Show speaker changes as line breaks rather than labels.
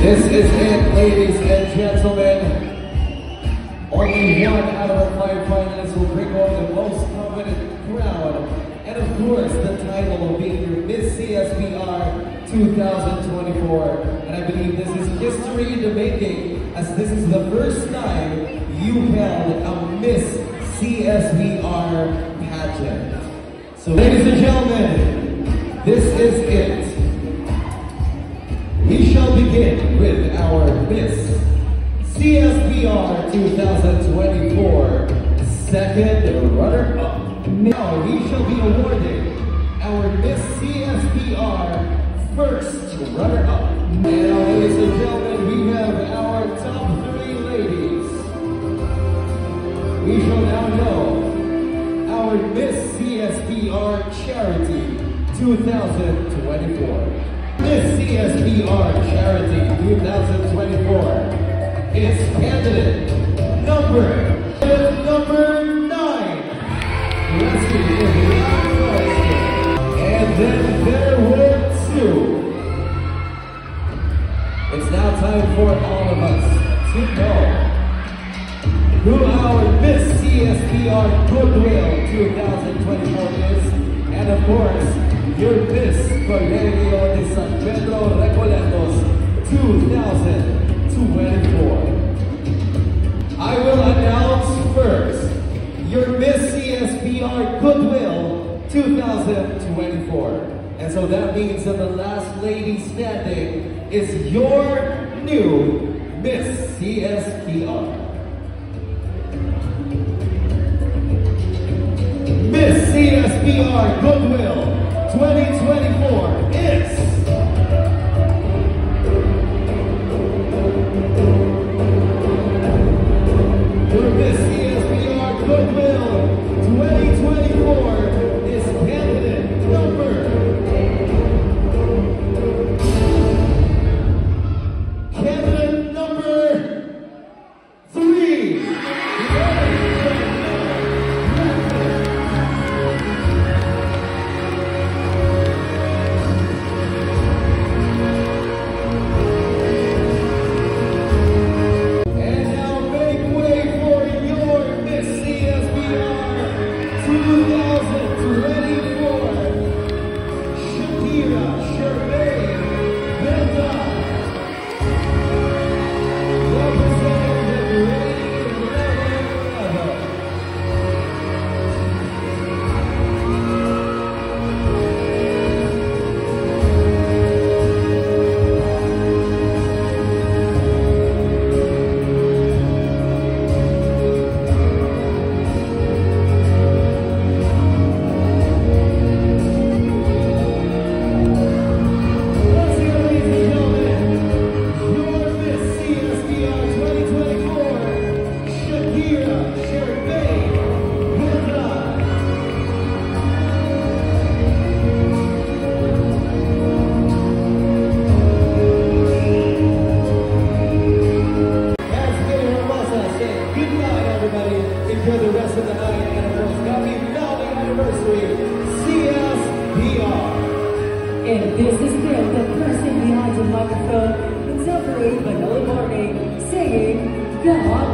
This is it, ladies and gentlemen. Only one out of the 5 finalists will bring home the most coveted crown, and of course, the title of being your Miss CSBR 2024. And I believe this is history in the making, as this is the first time you held a Miss CSBR pageant. So, ladies and gentlemen, this is it. We shall begin with our Miss CSBR 2024 second runner-up. Now we shall be awarding our Miss CSBR first runner-up. Now, ladies and gentlemen, we have our top 3 ladies. We shall now know our Miss CSBR Charity 2024. Miss CSBR Charity 2024 is candidate number 9. Let's see if we have and then there were 2. It's now time for all of us to know who our Miss CSBR Goodwill 2024 is, and of course, your Miss Colegio de San Pedro Recoletos 2024. I will announce first your Miss CSBR Goodwill 2024. And so that means that the last lady standing is your new Miss CSBR. Miss CSBR Goodwill 2024 is your Miss CSBR Goodwill 2024 is candidate number candidate number 3. Enjoy the rest of the night, and of course, happy Valley Anniversary, CSBR.
And this is still the person behind the microphone, interpreting Vanilla Morning, saying, God